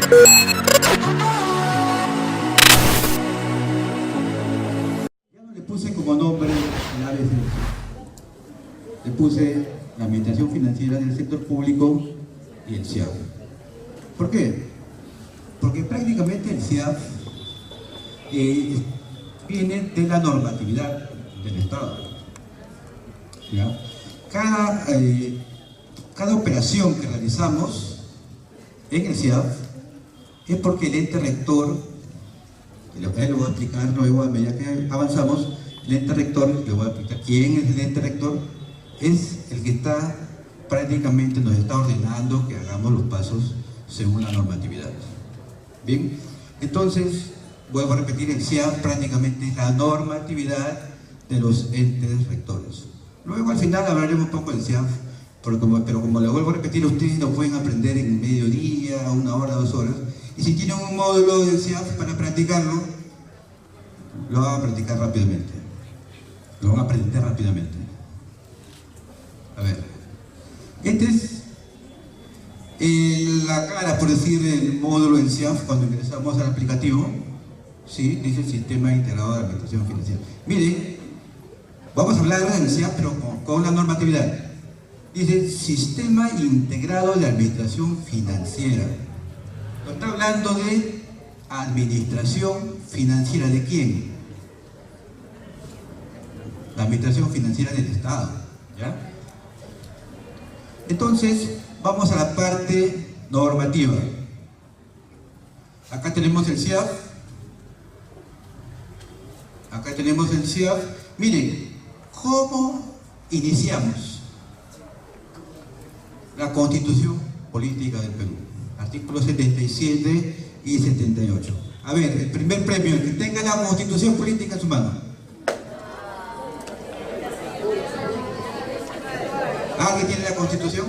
Ya no le puse como nombre el ABC, le puse la Administración Financiera del Sector Público y el CIAF. ¿Por qué? Porque prácticamente el CIAF viene de la normatividad del Estado. ¿Ya? Cada operación que realizamos en el CIAF es porque el ente rector, que lo voy a explicar luego a medida que avanzamos, el ente rector, le voy a explicar quién es el ente rector, es el que está prácticamente nos está ordenando que hagamos los pasos según la normatividad. Bien, entonces, vuelvo a repetir, el CIAF prácticamente es la normatividad de los entes rectores. Luego al final hablaremos un poco del CIAF, pero como le vuelvo a repetir, ustedes lo pueden aprender en mediodía, 1 hora, 2 horas, y si tienen un módulo del CIAF para practicarlo, lo van a practicar rápidamente. Lo van a aprender rápidamente. A ver, este es la cara, por decir, el módulo del CIAF cuando ingresamos al aplicativo. Sí, dice Sistema Integrado de Administración Financiera. Miren, vamos a hablar del CIAF, pero con la normatividad. Dice Sistema Integrado de Administración Financiera. Nos está hablando de administración financiera. ¿De quién? La administración financiera del Estado. ¿Ya? Entonces, vamos a la parte normativa. Acá tenemos el CIAF. Acá tenemos el CIAF. Miren, ¿cómo iniciamos? La Constitución Política del Perú, artículos 77 y 78. A ver, el primer premio, el que tenga la Constitución Política en su mano. ¿Alguien tiene la Constitución?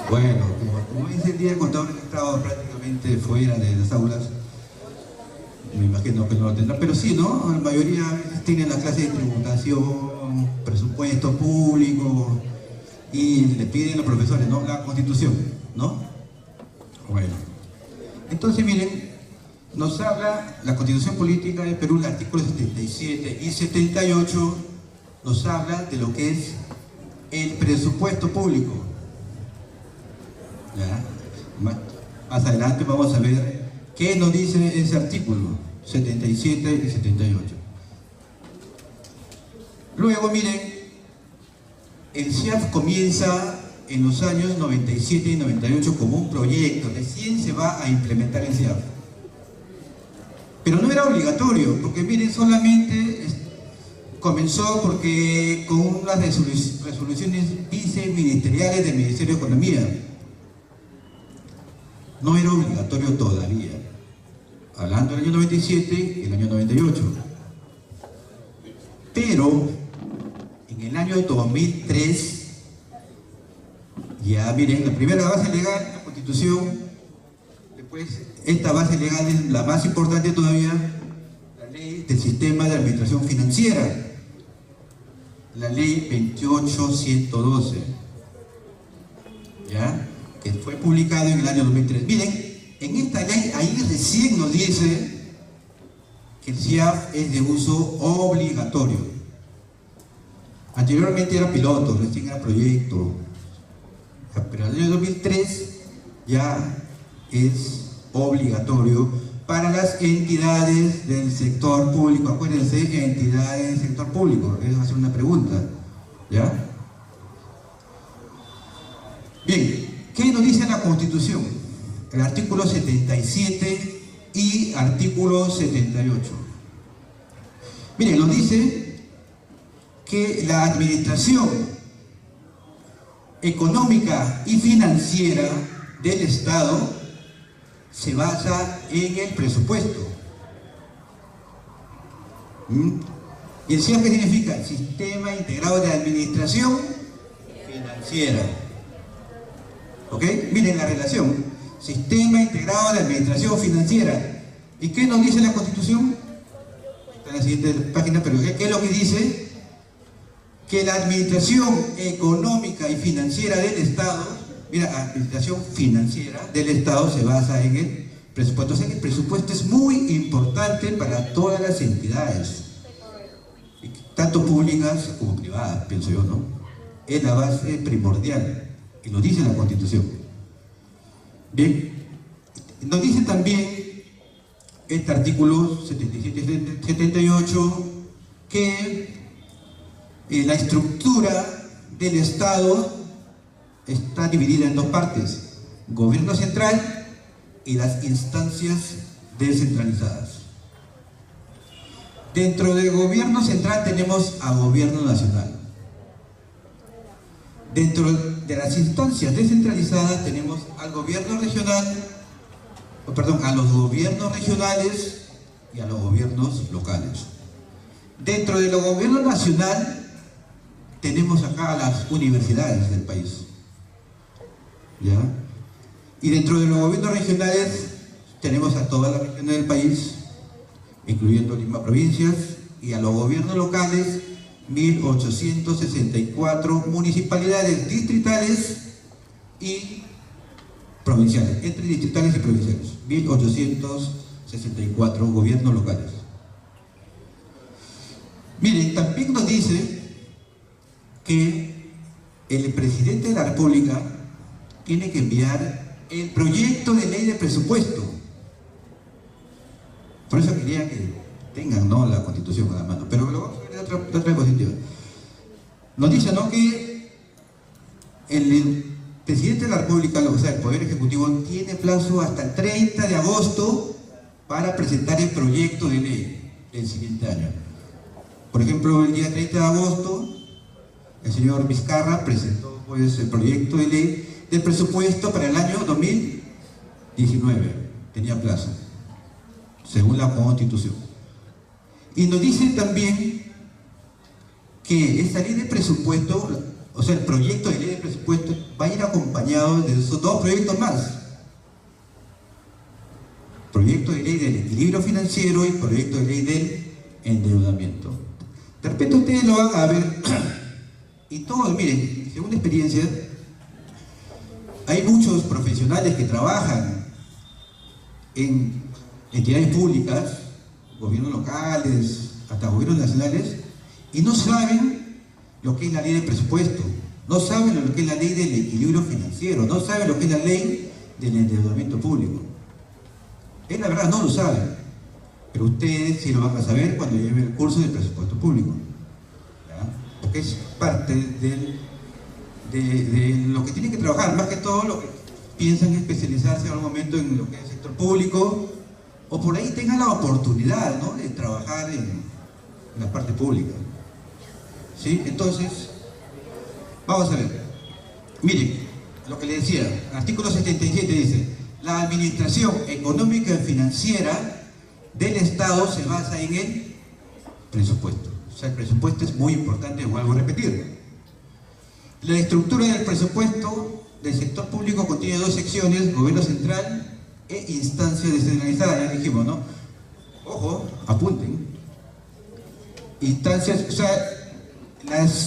Bueno, como dice el día del contador, he estado prácticamente fuera de las aulas. Me imagino que no lo tendrá, pero sí, ¿no? La mayoría tienen la clase de tributación, presupuesto público, y le piden a los profesores, ¿no? La Constitución, ¿no? Bueno, entonces miren, nos habla la Constitución Política del Perú, el artículo 77 y 78, nos habla de lo que es el presupuesto público. ¿Ya? Más adelante vamos a ver qué nos dice ese artículo 77 y 78. Luego miren, el CIAF comienza en los años 97 y 98 como un proyecto, recién se va a implementar el CIAF. Pero no era obligatorio, porque miren, solamente comenzó porque con unas resoluciones viceministeriales del Ministerio de Economía. No era obligatorio todavía, hablando del año 97 y el año 98. Pero en el año 2003, ya miren, la primera base legal, la Constitución, después esta base legal es la más importante todavía, la Ley del Sistema de Administración Financiera, la Ley 28112, ¿ya? Que fue publicado en el año 2003. Miren, en esta ley, ahí recién nos dice que el CIAF es de uso obligatorio. Anteriormente era piloto, recién era proyecto, pero en el año 2003 ya es obligatorio para las entidades del sector público. Acuérdense, entidades del sector público, eso va a ser una pregunta, ¿ya? Bien, ¿qué nos dice la Constitución? El artículo 77 y artículo 78. Miren, nos dice que la administración económica y financiera del Estado se basa en el presupuesto. ¿Y el CIAF qué significa? Sistema Integrado de Administración Financiera. ¿Ok? Miren la relación. Sistema Integrado de Administración Financiera. ¿Y qué nos dice la Constitución? Está en la siguiente página, pero ¿qué es lo que dice? Que la administración económica y financiera del Estado Mira, administración financiera del Estado se basa en el presupuesto. O sea que el presupuesto es muy importante para todas las entidades, tanto públicas como privadas, pienso yo, ¿no? Es la base primordial, y lo dice la Constitución. Bien, nos dice también este artículo 77-78 que la estructura del Estado está dividida en dos partes: gobierno central y las instancias descentralizadas. Dentro del gobierno central tenemos al gobierno nacional. Dentro de las instancias descentralizadas tenemos al gobierno regional, a los gobiernos regionales y a los gobiernos locales. Dentro del gobierno nacional tenemos acá a las universidades del país, ¿ya? Y dentro de los gobiernos regionales tenemos a todas las regiones del país, incluyendo Lima provincias, y a los gobiernos locales 1864 municipalidades distritales y provinciales, entre distritales y provinciales, 1864 gobiernos locales. Miren, también nos dice que el presidente de la República tiene que enviar el proyecto de ley de presupuesto. Por eso quería que tengan, ¿no?, la Constitución a la mano, pero lo vamos a ver de otra diapositiva. Nos dice, ¿no?, que el presidente de la República, o sea, el Poder Ejecutivo, tiene plazo hasta el 30 de agosto para presentar el proyecto de ley del siguiente año. Por ejemplo, el día 30 de agosto, el señor Vizcarra presentó, pues, el proyecto de ley del presupuesto para el año 2019. Tenía plazo, según la Constitución. Y nos dice también que esta ley de presupuesto, o sea, el proyecto de ley de presupuesto, va a ir acompañado de esos dos proyectos más: proyecto de ley del equilibrio financiero y proyecto de ley del endeudamiento. De repente ustedes lo van a ver y todos, miren, según experiencia, hay muchos profesionales que trabajan en entidades públicas, gobiernos locales, hasta gobiernos nacionales, y no saben lo que es la ley de presupuesto, no saben lo que es la ley del equilibrio financiero, no saben lo que es la ley del endeudamiento público. Es la verdad, no lo saben, pero ustedes sí lo van a saber cuando lleven el curso de presupuesto público, ¿ya? Porque es parte de lo que tienen que trabajar, más que todo lo que piensan especializarse en algún momento en lo que es el sector público, o por ahí tengan la oportunidad, ¿no?, de trabajar en la parte pública. ¿Sí? Entonces, vamos a ver. Miren, lo que le decía, artículo 77 dice: la administración económica y financiera del Estado se basa en el presupuesto. O sea, el presupuesto es muy importante, vuelvo a repetir. La estructura del presupuesto del sector público contiene dos secciones: gobierno central e instancias descentralizadas. Ya dijimos, ¿no? Ojo, apunten. Instancias, o sea,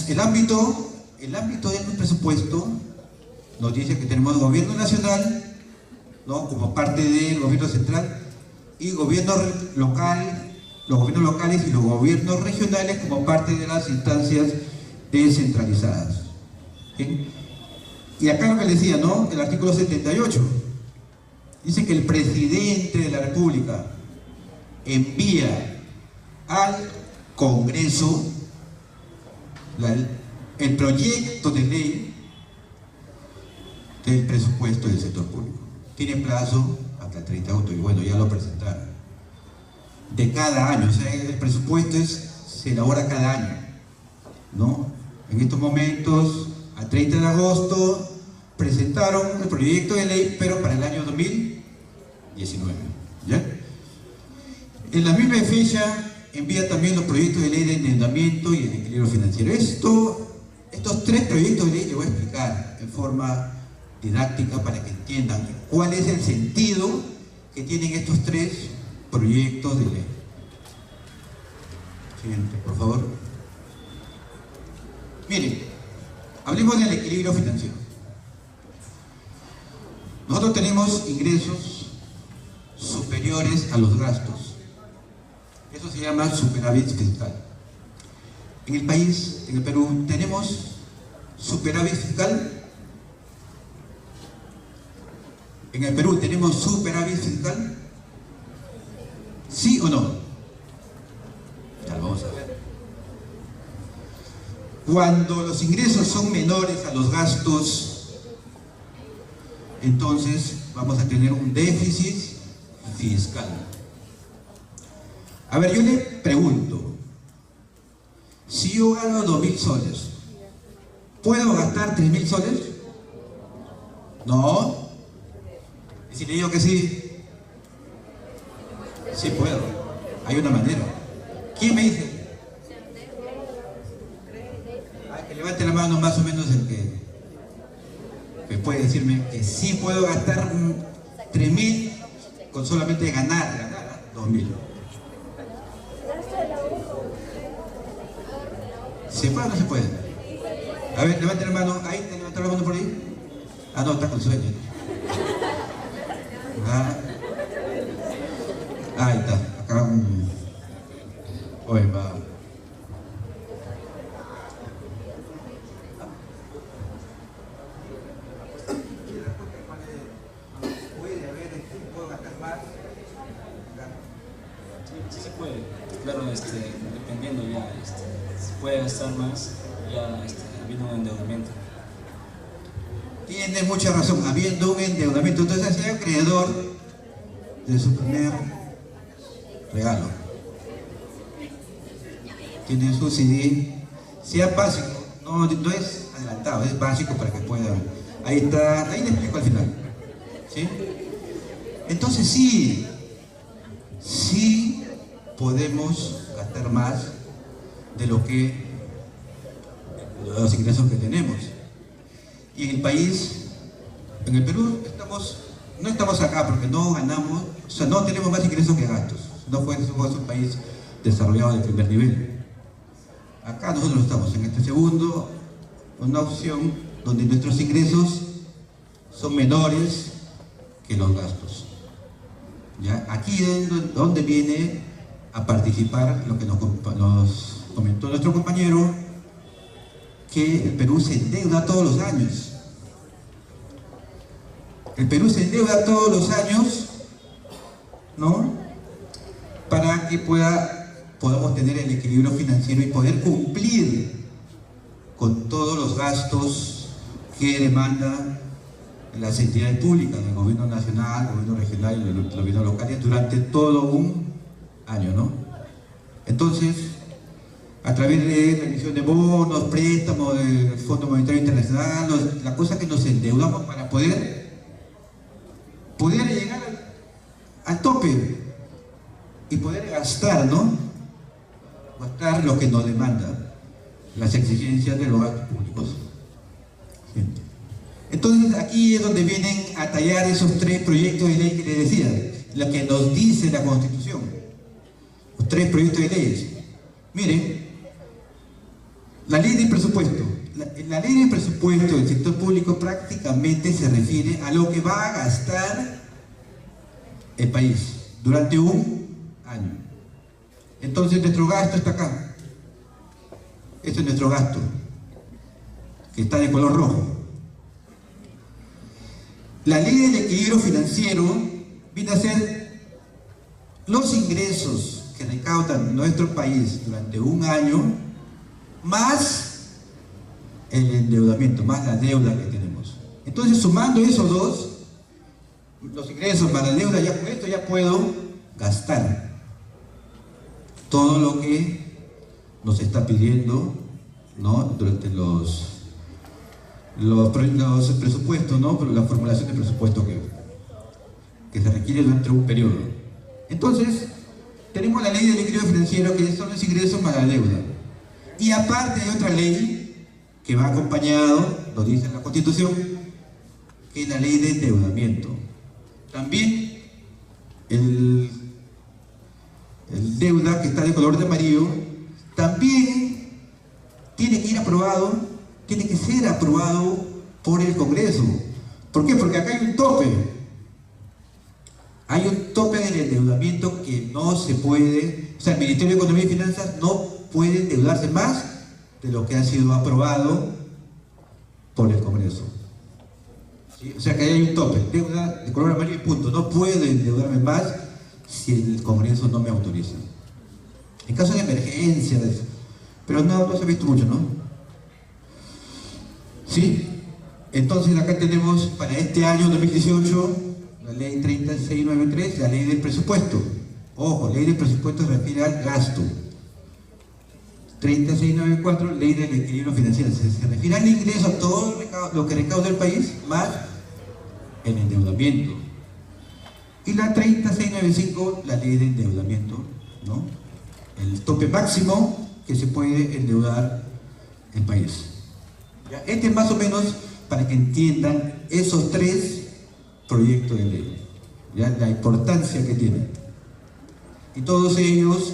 el ámbito del presupuesto nos dice que tenemos gobierno nacional, ¿no?, como parte del gobierno central, y gobierno local, los gobiernos locales y los gobiernos regionales como parte de las instancias descentralizadas. ¿Sí? Y acá lo que decía, ¿no?, el artículo 78 dice que el presidente de la República envía al Congreso el proyecto de ley del presupuesto del sector público. Tiene plazo hasta el 30 de agosto, y bueno, ya lo presentaron. De cada año, o sea, el presupuesto se elabora cada año, ¿no? En estos momentos, al 30 de agosto, presentaron el proyecto de ley, pero para el año 2019, ¿ya? En la misma fecha envía también los proyectos de ley de endeudamiento y el equilibrio financiero. Estos tres proyectos de ley les voy a explicar en forma didáctica para que entiendan cuál es el sentido que tienen estos tres proyectos de ley. Siguiente, por favor. Miren, hablemos del equilibrio financiero. Nosotros tenemos ingresos superiores a los gastos. Eso se llama superávit fiscal. En el país, en el Perú, ¿tenemos superávit fiscal? ¿En el Perú tenemos superávit fiscal? ¿Sí o no? Ya lo vamos a ver. Cuando los ingresos son menores a los gastos, entonces vamos a tener un déficit fiscal. A ver, yo le pregunto, si yo gano 2.000 soles, ¿puedo gastar 3.000 soles? No. ¿Y si le digo que sí? Sí puedo. Hay una manera. ¿Quién me dice? Que levante la mano más o menos el que puede decirme que sí puedo gastar 3.000 con solamente ganar 2.000. ¿Se puede o no se puede? A ver, levante la mano. Ahí, ¿te levanta la mano por ahí? Ah, no, está con sueño. Ahí está. Acá Oye, va. Sí se puede, claro, dependiendo ya, se puede gastar más, ya habiendo un endeudamiento. Tiene mucha razón, habiendo un endeudamiento. Entonces sea acreedor de su primer regalo. Tiene su CD, sea básico, no es adelantado, es básico para que pueda. Ahí está, ahí le explico al final. ¿Sí? Entonces sí podemos gastar más de los ingresos que tenemos. Y en el país, en el Perú, no estamos acá porque no ganamos, o sea, no tenemos más ingresos que gastos. No somos un país desarrollado de primer nivel. Acá nosotros estamos en este segundo, una opción donde nuestros ingresos son menores que los gastos. ¿Ya? Aquí es donde viene a participar lo que nos comentó nuestro compañero, que el Perú se endeuda todos los años. El Perú se endeuda todos los años, ¿no? Para que podamos tener el equilibrio financiero y poder cumplir con todos los gastos que demanda las entidades públicas, el gobierno nacional, el gobierno regional y los gobiernos locales durante todo un año, ¿no? Entonces, a través de la emisión de bonos, préstamos del Fondo Monetario Internacional, la cosa que nos endeudamos para poder llegar al tope y poder gastar, ¿no? Gastar lo que nos demanda las exigencias de los gastos públicos. ¿Sí? Entonces aquí es donde vienen a tallar esos 3 proyectos de ley que les decía, lo que nos dice la Constitución, los 3 proyectos de leyes. Miren, la ley del presupuesto. La ley del presupuesto del sector público prácticamente se refiere a lo que va a gastar el país durante un año. Entonces nuestro gasto está acá. Este es nuestro gasto, que está de color rojo. La ley del equilibrio financiero viene a ser los ingresos que recaudan nuestro país durante un año, más el endeudamiento, más la deuda que tenemos. Entonces, sumando esos dos, los ingresos más la deuda, ya con esto ya puedo gastar todo lo que nos está pidiendo, ¿no? Durante los presupuestos, ¿no? La formulación de presupuesto que se requiere durante un periodo. Entonces, tenemos la ley del equilibrio financiero, que son los ingresos más la deuda. Y aparte hay otra ley que va acompañado, lo dice la Constitución, que es la ley de endeudamiento. También el deuda, que está de color de amarillo, también tiene que ser aprobado por el Congreso. ¿Por qué? Porque acá hay un tope. Hay un tope del endeudamiento que no se puede, o sea, el Ministerio de Economía y Finanzas no puede endeudarse más de lo que ha sido aprobado por el Congreso. ¿Sí? O sea que ahí hay un tope, deuda de color amarillo y punto. No puedo endeudarme más si el Congreso no me autoriza. En caso de emergencia, pero no se ha visto mucho, ¿no? Sí. Entonces acá tenemos para este año 2018 la ley 3693, la ley del presupuesto. Ojo, ley del presupuesto se refiere al gasto. 3694, ley del equilibrio financiero. Se refiere al ingreso, a todo lo que recauda el país, más el endeudamiento. Y la 3695, la ley de endeudamiento, ¿no? El tope máximo que se puede endeudar el país. ¿Ya? Este es más o menos para que entiendan esos tres proyectos de ley, ¿ya? La importancia que tienen. Y todos ellos,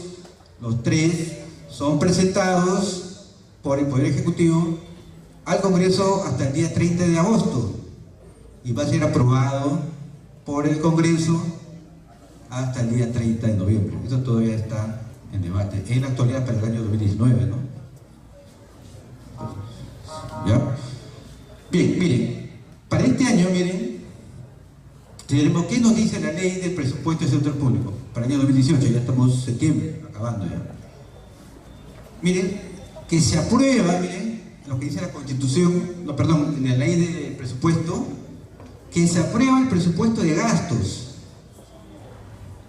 los tres, son presentados por el Poder Ejecutivo al Congreso hasta el día 30 de agosto y va a ser aprobado por el Congreso hasta el día 30 de noviembre. Eso todavía está en debate, en la actualidad para el año 2019, ¿no? ¿Ya? Bien, miren, para este año, miren, tenemos, ¿qué nos dice la ley del presupuesto del sector público? Para el año 2018, ya estamos en septiembre, acabando ya. Miren, que se aprueba, miren, lo que dice la Constitución, no, perdón, la ley de presupuesto, que se aprueba el presupuesto de gastos.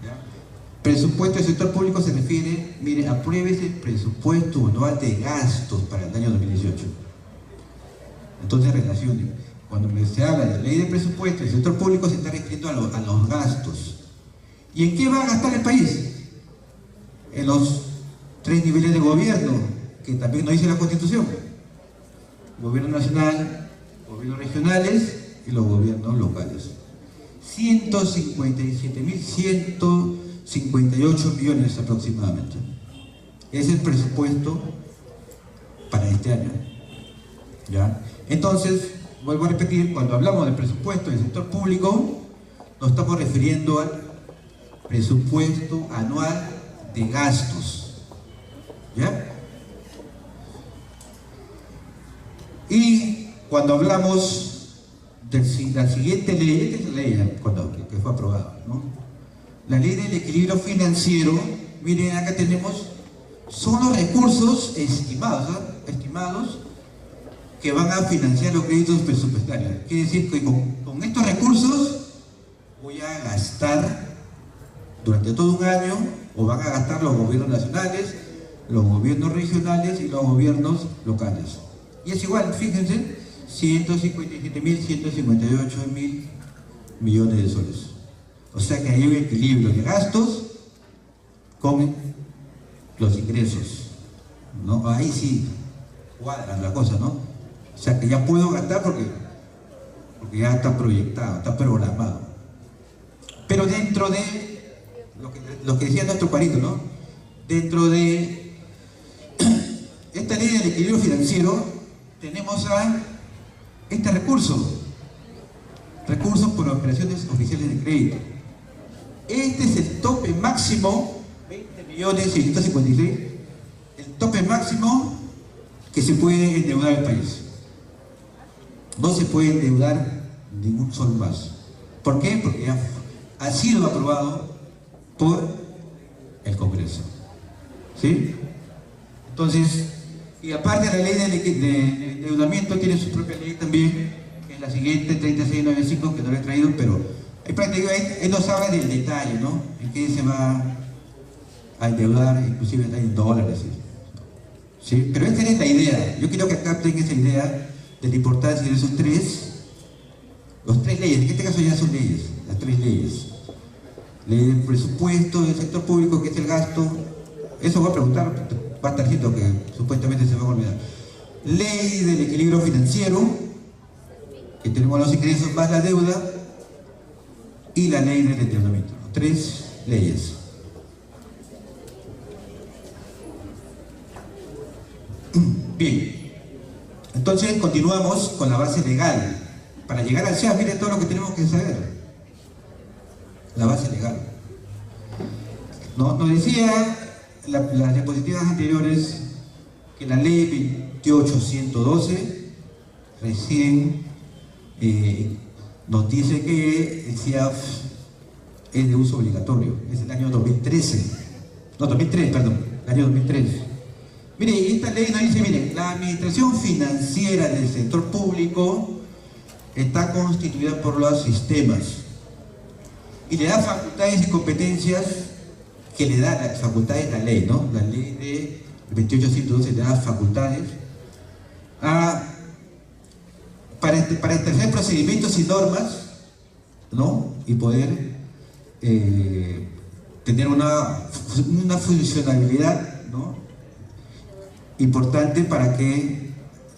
¿Ya? Presupuesto del sector público se refiere, miren, apruébese el presupuesto anual de gastos para el año 2018. Entonces relacionen, cuando se habla de ley de presupuesto del sector público se está refiriendo a los gastos. ¿Y en qué va a gastar el país? En los tres niveles de gobierno, que también nos dice la Constitución: gobierno nacional, gobiernos regionales y los gobiernos locales. 157.158 millones aproximadamente. Es el presupuesto para este año. ¿Ya? Entonces, vuelvo a repetir, cuando hablamos del presupuesto del sector público, nos estamos refiriendo al presupuesto anual de gastos. ¿Ya? Y cuando hablamos de la siguiente ley, esta es la ley que fue aprobada, ¿no? La ley del equilibrio financiero, miren, acá tenemos, son los recursos estimados, estimados que van a financiar los créditos presupuestarios. Quiere decir que con estos recursos voy a gastar durante todo un año, o van a gastar los gobiernos nacionales, los gobiernos regionales y los gobiernos locales. Y es igual, fíjense, 157.158 millones de soles. O sea que hay un equilibrio de gastos con los ingresos, ¿no? Ahí sí cuadran la cosa, ¿no? O sea que ya puedo gastar porque ya está proyectado, está programado. Pero dentro de lo que decía nuestro Parito, ¿no? Dentro de esta ley del equilibrio financiero tenemos a este recursos por operaciones oficiales de crédito. Este es el tope máximo, 20.656.000, el tope máximo que se puede endeudar el país. No se puede endeudar ningún sol más. ¿Por qué? Porque ya ha sido aprobado por el Congreso. ¿Sí? Entonces, y aparte la ley de endeudamiento tiene su propia ley también, que es la siguiente, 3695, que no la he traído, pero ahí nos habla del detalle, ¿no? En qué se va a endeudar, inclusive en dólares. ¿Sí? Pero esta es la idea. Yo quiero que capten esa idea de la importancia de esos los tres leyes, en este caso ya son leyes, las tres leyes. Ley del presupuesto del sector público, que es el gasto, eso voy a preguntar, va a estar escrito que supuestamente se va a olvidar. Ley del equilibrio financiero, que tenemos los ingresos más la deuda, y la ley del endeudamiento. Tres leyes. Bien, entonces continuamos con la base legal. Para llegar al SEAF, miren todo lo que tenemos que saber. La base legal. Nos decía las diapositivas anteriores que la ley 28112 recién nos dice que el SEAF es de uso obligatorio. Es el año 2013. No, 2003, perdón. El año 2003. Mire, esta ley nos dice, mire, la administración financiera del sector público está constituida por los sistemas y le da facultades y competencias que le da las facultades la ley, ¿no? La ley de 28112 le da facultades para establecer procedimientos y normas, ¿no? Y poder tener una funcionalidad, ¿no? Importante para que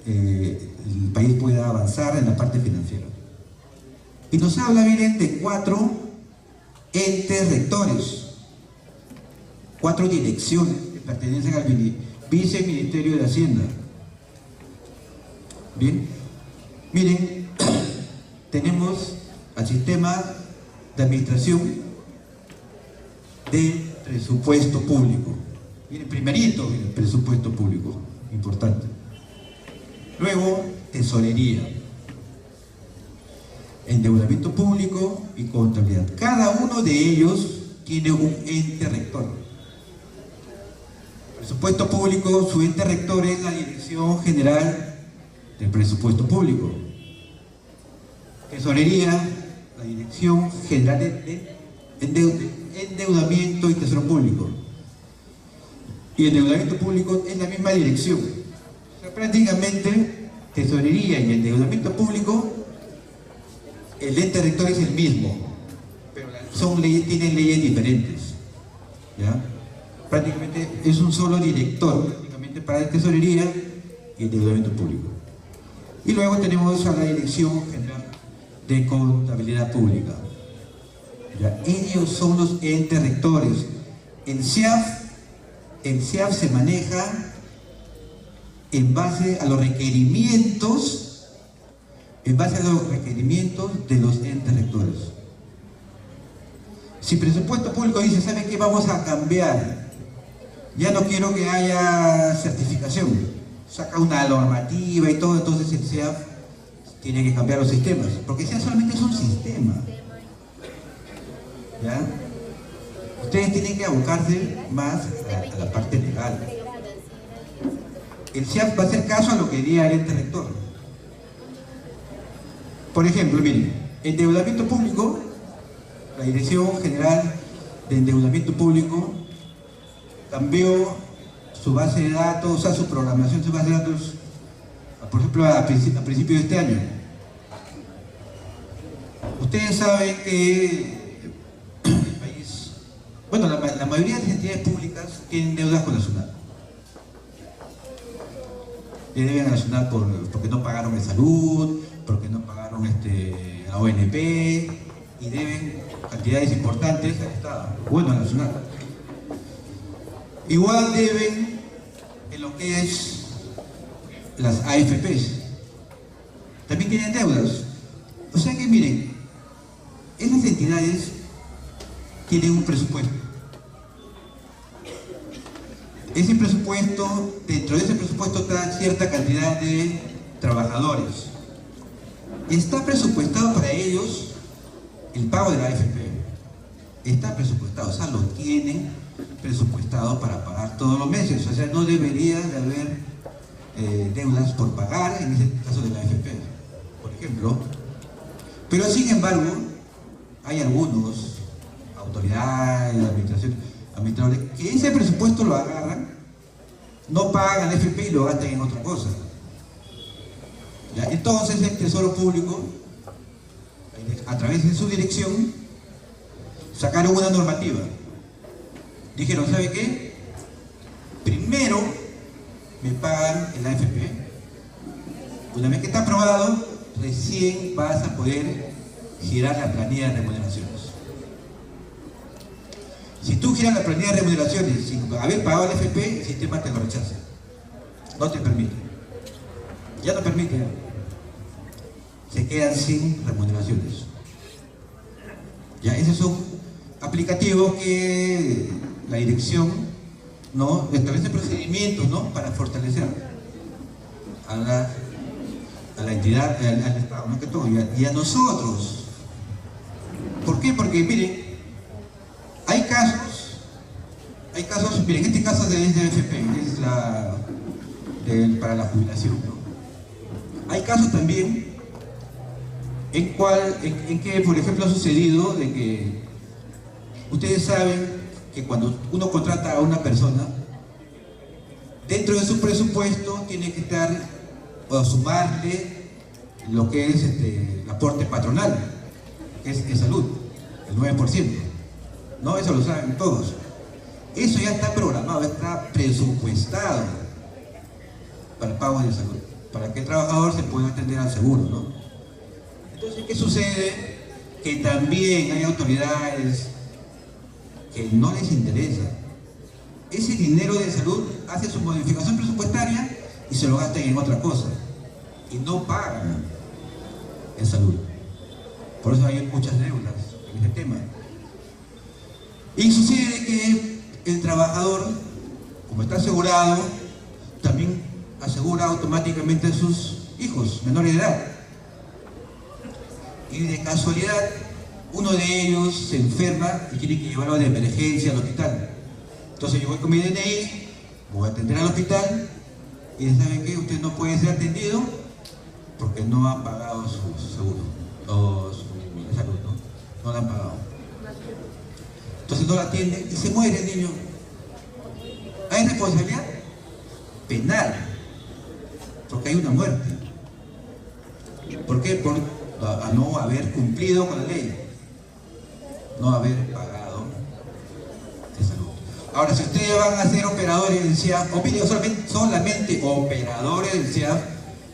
el país pueda avanzar en la parte financiera. Y nos habla, miren, de 4 entes rectores, 4 direcciones que pertenecen al Viceministerio de Hacienda. Bien, miren, tenemos al sistema de administración del presupuesto público. Miren, primerito, miren, presupuesto público, importante. Luego, tesorería, endeudamiento público y contabilidad. Cada uno de ellos tiene un ente rector. Presupuesto público, su ente rector es la Dirección General del Presupuesto Público. Tesorería, la Dirección General de Endeudamiento y Tesoro Público. Y el endeudamiento público es la misma dirección. O sea, prácticamente, tesorería y endeudamiento público, el ente rector es el mismo, pero tienen leyes diferentes, ¿ya? Prácticamente es un solo director, prácticamente para la tesorería y endeudamiento público. Y luego tenemos a la Dirección General de Contabilidad Pública, ¿ya? Ellos son los entes rectores. El SEAF se maneja en base a los requerimientos, de los entes rectores. Si presupuesto público dice, ¿saben qué? Vamos a cambiar, ya no quiero que haya certificación, saca una normativa y todo, entonces el SEAF tiene que cambiar los sistemas, porque el SEAF solamente es un sistema, ¿ya? Ustedes tienen que abocarse más a la parte legal. El SEAF va a hacer caso a lo que diga el ente rector. Por ejemplo, miren, endeudamiento público, la Dirección General de Endeudamiento Público cambió su base de datos, o sea, su programación, su base de datos, por ejemplo, a principios de este año. Ustedes saben que el país, bueno, la mayoría de las entidades públicas tienen deudas con la SUNAT. Le deben a la SUNAT porque no pagaron el salud, porque no pagaron a ONP, y deben cantidades importantes al Estado, bueno, a la SUNAT. Igual deben en lo que es las AFPs. También tienen deudas. O sea que miren, esas entidades tienen un presupuesto. Ese presupuesto, dentro de ese presupuesto está cierta cantidad de trabajadores. Está presupuestado para ellos el pago de la AFP. Está presupuestado, o sea, lo tienen presupuestado para pagar todos los meses. O sea, no debería de haber deudas por pagar en ese caso de la AFP, por ejemplo. Pero sin embargo, hay algunos autoridades, administradores, que ese presupuesto lo agarran, no pagan la AFP y lo gastan en otra cosa. ¿Ya? Entonces el Tesoro Público, a través de su dirección, sacaron una normativa. Dijeron, ¿sabe qué? Primero me pagan el AFP. Una vez que está aprobado, recién vas a poder girar la planilla de remuneraciones. Si tú giras la planilla de remuneraciones sin haber pagado el AFP, el sistema te lo rechaza. No te permite. Ya no permite. se quedan sin remuneraciones. Ya, esos son aplicativos que la dirección, ¿no?, establece procedimientos, ¿no?, para fortalecer a la entidad, al Estado, más que todo, y a nosotros. ¿Por qué? Porque, miren, hay casos, miren, este caso de AFP, es para la jubilación, ¿no? Hay casos también en que, por ejemplo, ha sucedido de que ustedes saben que cuando uno contrata a una persona, dentro de su presupuesto tiene que estar o sumarle lo que es el aporte patronal, que es en salud, el 9%. ¿No? Eso lo saben todos. Eso ya está programado, está presupuestado para el pago de salud, para que el trabajador se pueda atender al seguro, ¿no? Entonces, ¿qué sucede? Que también hay autoridades que no les interesa. Ese dinero de salud hace su modificación presupuestaria y se lo gastan en otra cosa. Y no pagan en salud. Por eso hay muchas deudas en este tema. Y sucede que el trabajador, como está asegurado, también asegura automáticamente a sus hijos menores de edad. Y de casualidad, uno de ellos se enferma y tiene que llevarlo de emergencia al hospital. Entonces yo voy con mi DNI, voy a atender al hospital y ¿saben qué? Usted no puede ser atendido porque no han pagado su seguro o su salud, ¿no? No lo han pagado. Entonces no lo atienden y se muere el niño. ¿Hay responsabilidad? Penal, porque hay una muerte. ¿Por qué? Por no haber cumplido con la ley, no haber pagado de salud. Ahora, si ustedes van a ser operadores del CIAF, o piden solamente operadores del CIAF,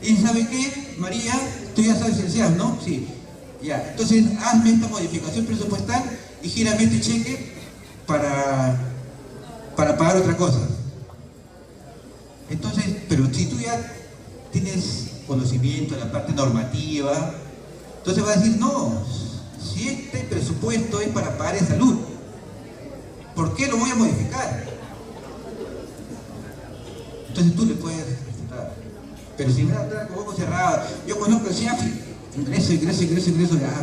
¿y saben qué, María? Tú ya sabes el CIAF, ¿no? Sí. Ya, entonces hazme esta modificación presupuestal y gírame este cheque para pagar otra cosa. Entonces, pero si tú ya tienes conocimiento de la parte normativa, entonces vas a decir, no, si este presupuesto es para pagar en salud, ¿por qué lo voy a modificar? Entonces tú le puedes refutar. Pero si me da con ojos cerrados, yo conozco el CIAF, ingreso, ya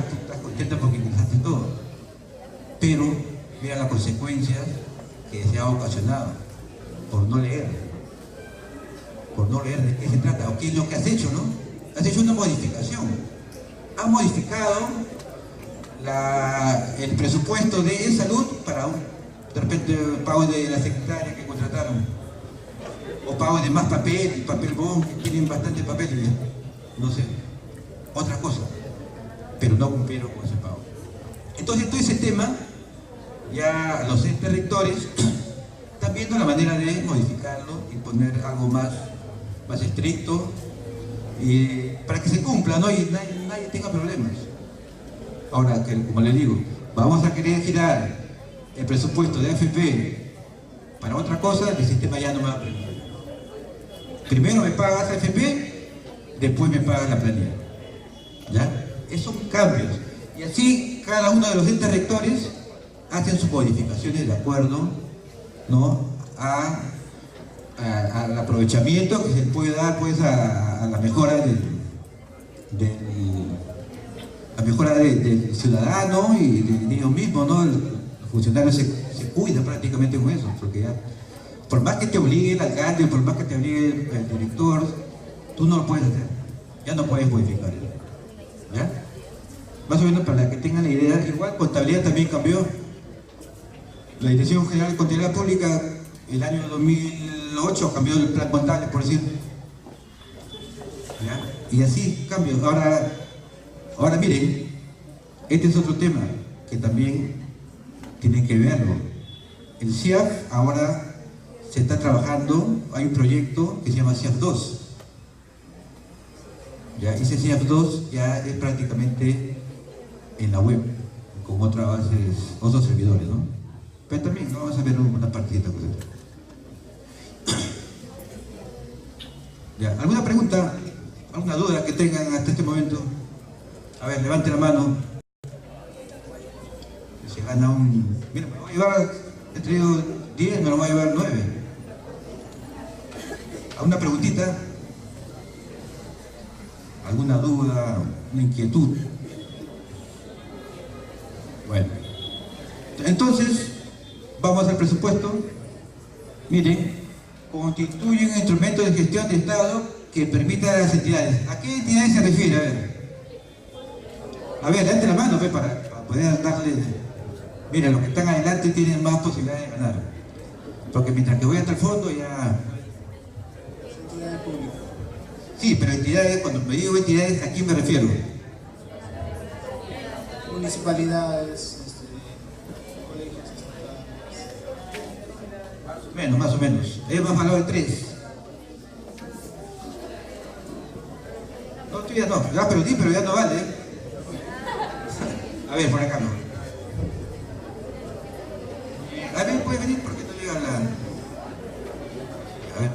tú estás contenta porque ingresaste todo. Pero vean las consecuencias que se ha ocasionado por no leer de qué se trata, o qué es lo que has hecho, ¿no? Has hecho una modificación. Has modificado el presupuesto de salud para de repente pago de la secretaria que contrataron, o pago de más papel bond, que tienen bastante papel, no sé, otra cosa, pero no cumplieron con ese pago. Entonces todo ese tema, ya los entes rectores están viendo la manera de modificarlo y poner algo más estricto, para que se cumpla, ¿no? Y nadie tenga problemas. Ahora, como les digo, vamos a querer girar el presupuesto de AFP para otra cosa, el sistema ya no me va a permitir. Primero me pagas AFP, después me pagas la planilla. ¿Ya? Esos son cambios. Y así cada uno de los entes rectores hacen sus modificaciones de acuerdo, ¿no?, al aprovechamiento que se puede dar, pues, a la mejora del ciudadano y de ellos mismos, ¿no? El funcionario se cuida prácticamente con eso, porque ya, por más que te obligue el alcalde, por más que te obligue el director, tú no lo puedes hacer, ya no puedes modificar eso, ¿ya? Más o menos para que tengan la idea. Igual contabilidad también cambió. La Dirección General de Contabilidad Pública el año 2008 cambió el plan contable, por decir, ¿ya? Y así cambios. Ahora miren, este es otro tema que también tienen que verlo. El CIAF ahora se está trabajando, hay un proyecto que se llama CIAF 2. ¿Ya? Ese CIAF 2 ya es prácticamente en la web, con otros servidores, ¿no? Pero también vamos a ver una partida. ¿Ya? ¿Alguna pregunta? ¿Alguna duda que tengan hasta este momento? A ver, levante la mano. Se gana un... Mira, me lo voy a llevar, he traído 10, me lo voy a llevar 9. ¿Alguna preguntita? ¿Alguna duda? ¿Una inquietud? Bueno. Entonces, vamos al presupuesto. Miren, constituye un instrumento de gestión de Estado que permita a las entidades. ¿A qué entidades se refiere? A ver, levante la mano para poder darle... Mira, los que están adelante tienen más posibilidades de ganar. Porque mientras que voy hasta el fondo ya... Entidades públicas. Sí, pero entidades, cuando me digo entidades, ¿a quién me refiero? Municipalidades, colegios estatales. Más o menos. Hemos hablado de 3. No, tú ya no. Ya perdí, pero ya no vale. A ver, por acá no. A ver, puede venir porque no llega la... A ver.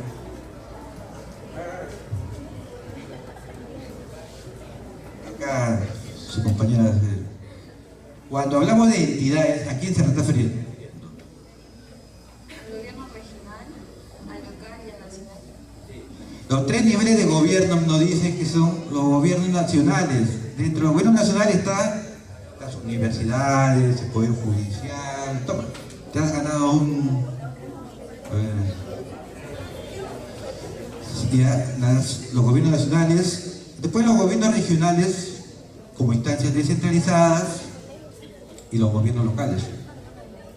Acá su compañera... Cuando hablamos de entidades, ¿a quién se nos está refiriendo? Al gobierno regional, al local y al nacional. Los 3 niveles de gobierno nos dicen que son los gobiernos nacionales. Dentro del gobierno nacional están las universidades, el poder judicial. Toma, te has ganado un... los gobiernos nacionales, después los gobiernos regionales como instancias descentralizadas y los gobiernos locales.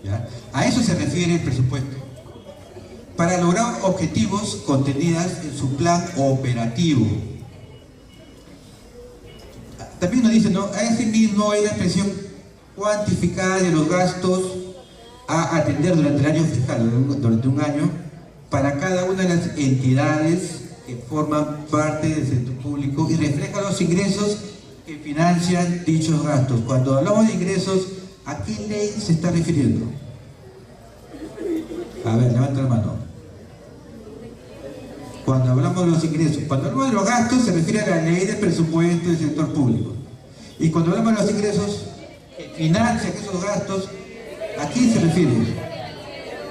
¿Ya? A eso se refiere el presupuesto. Para lograr objetivos contenidos en su plan operativo. También nos dice, ¿no? Asimismo hay la expresión cuantificada de los gastos a atender durante el año fiscal, durante un año, para cada una de las entidades que forman parte del sector público y refleja los ingresos que financian dichos gastos. Cuando hablamos de ingresos, ¿a qué ley se está refiriendo? A ver, levanta la mano. Cuando hablamos de los ingresos, cuando hablamos de los gastos se refiere a la ley de presupuesto del sector público. Y cuando hablamos de los ingresos que financian esos gastos, ¿a quién se refiere?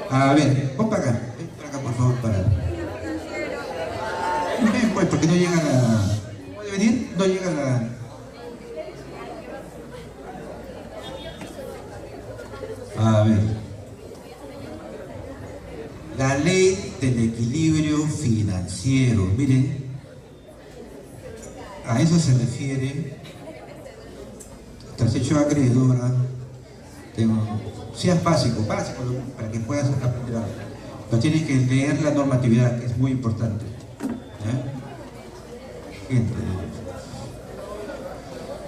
A ver, pon para acá. Ven para acá, por favor, para. Ven, pues, porque no llega la... ¿Puede venir? No llega la... A ver. La ley del equilibrio financiero. Miren. A eso se refiere. Tras hecho acreedora. Seas básico para que puedas aprender algo. Pero tienes que leer la normatividad, que es muy importante. Gente.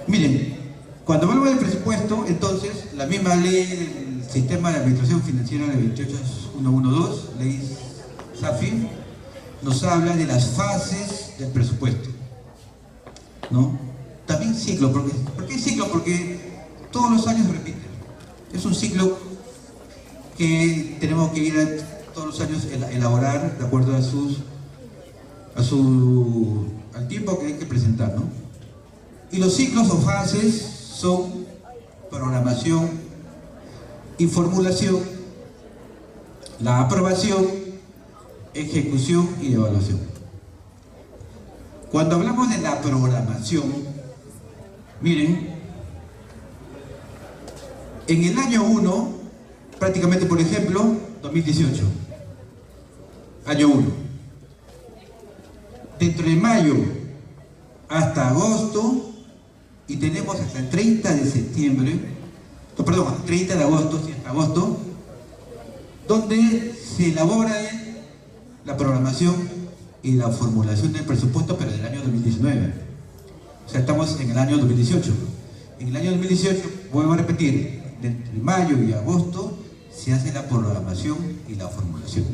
Miren, cuando hablamos del presupuesto, entonces, la misma ley del sistema de administración financiera de 28112, ley SAFI, nos habla de las fases del presupuesto, ¿no? También ciclo, ¿por qué ciclo? Porque todos los años se repiten. Es un ciclo que tenemos que ir todos los años elaborar de acuerdo al tiempo que hay que presentar, ¿no? Y los ciclos o fases son programación y formulación, la aprobación, ejecución y evaluación. Cuando hablamos de la programación, miren, en el año 1, prácticamente, por ejemplo, 2018, año 1, dentro de mayo hasta agosto, y tenemos hasta el 30 de septiembre, no, perdón, hasta el 30 de agosto, sí, hasta agosto, donde se elabora la programación y la formulación del presupuesto, pero del año 2019. O sea, estamos en el año 2018. En el año 2018, vuelvo a repetir, entre mayo y agosto se hace la programación y la formulación.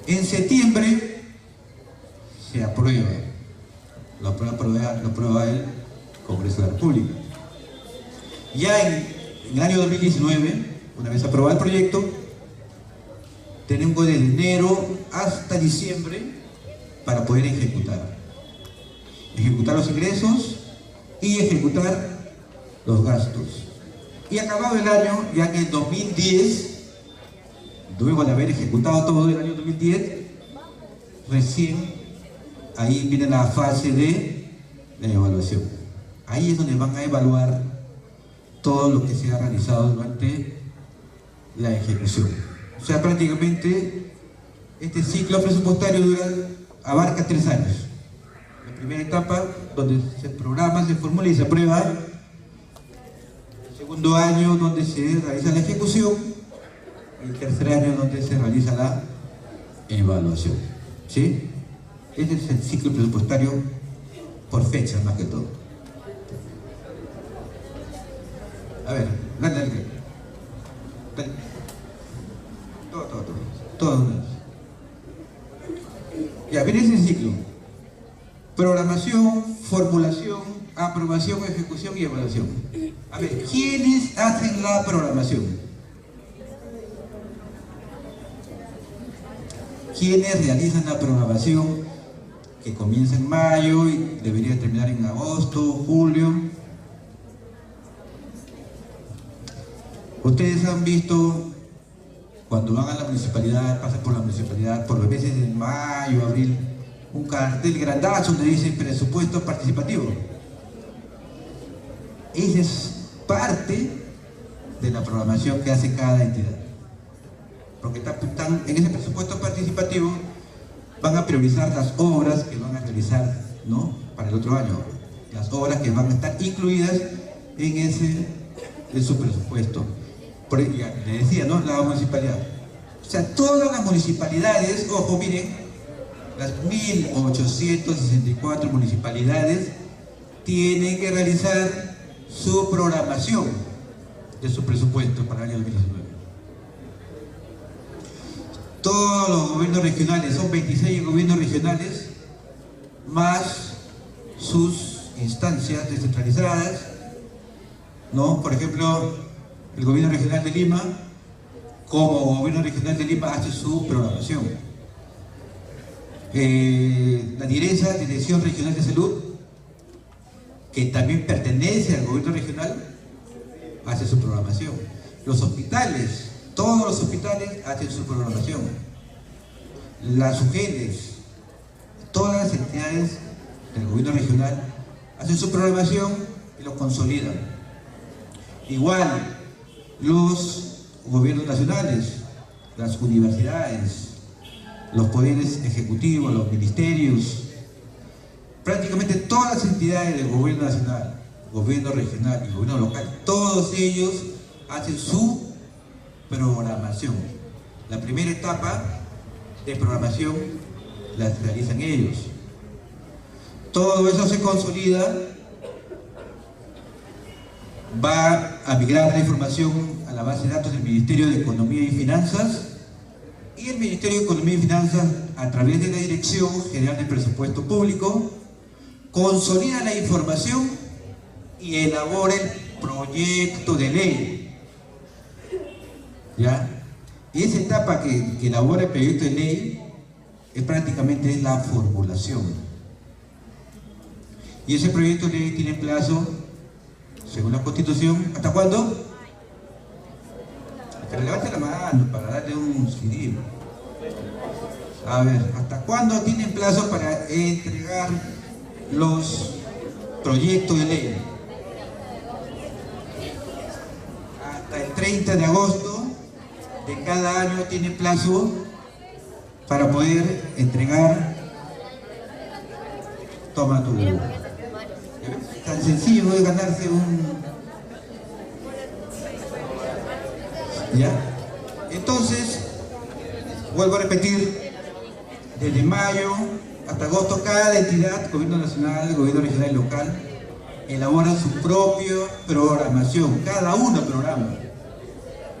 En septiembre se aprueba, lo aprueba el Congreso de la República. Ya en el año 2019, una vez aprobado el proyecto, tenemos de enero hasta diciembre para poder ejecutar los ingresos y ejecutar los gastos. Y acabado el año, ya en el 2010, luego de haber ejecutado todo el año 2010, recién ahí viene la fase de la evaluación. Ahí es donde van a evaluar todo lo que se ha realizado durante la ejecución. O sea, prácticamente este ciclo presupuestario abarca 3 años. La primera etapa, donde se programa, se formula y se aprueba. El segundo año, donde se realiza la ejecución. Y el tercer año, donde se realiza la evaluación. ¿Sí? Este es el ciclo presupuestario por fecha, más que todo. A ver, dale. Todo. Ya, viene ese ciclo. Programación, formulación, aprobación, ejecución y evaluación. A ver, ¿quiénes hacen la programación? ¿Quiénes realizan la programación que comienza en mayo y debería terminar en agosto, julio? Ustedes han visto cuando van a la municipalidad, pasan por la municipalidad, por los meses de mayo, abril, un cartel grandazo donde dice presupuesto participativo. Esa es parte de la programación que hace cada entidad. Porque en ese presupuesto participativo van a priorizar las obras que van a realizar, ¿no?, para el otro año. Las obras que van a estar incluidas en su presupuesto. Ya le decía, ¿no?, la municipalidad. O sea, todas las municipalidades, ojo, miren, las 1864 municipalidades tienen que realizar su programación de su presupuesto para el año 2019. Todos los gobiernos regionales, son 26 gobiernos regionales, más sus instancias descentralizadas, ¿no? Por ejemplo, el gobierno regional de Lima, como gobierno regional de Lima, hace su programación. La Dirección Regional de Salud, que también pertenece al gobierno regional, hace su programación. Los hospitales, todos los hospitales hacen su programación. Las UGELes, todas las entidades del gobierno regional hacen su programación y lo consolidan. Igual, los gobiernos nacionales, las universidades, los poderes ejecutivos, los ministerios, prácticamente todas las entidades del gobierno nacional, gobierno regional y gobierno local, todos ellos hacen su programación. La primera etapa de programación la realizan ellos. Todo eso se consolida, va a migrar la información a la base de datos del Ministerio de Economía y Finanzas, y el Ministerio de Economía y Finanzas, a través de la Dirección General de Presupuesto Público, consolida la información y elabora el proyecto de ley. ¿Ya? Y esa etapa que elabora el proyecto de ley es prácticamente la formulación. Y ese proyecto de ley tiene plazo, según la Constitución, ¿hasta cuándo? Pero levante la mano para darle un CD. A ver, ¿hasta cuándo tienen plazo para entregar los proyectos de ley? Hasta el 30 de agosto de cada año tiene plazo para poder entregar. Toma tu. Tan sencillo de ganarse un. ¿Ya? Entonces, vuelvo a repetir, desde mayo hasta agosto, cada entidad, gobierno nacional, gobierno regional y local, elabora su propia programación. Cada uno programa,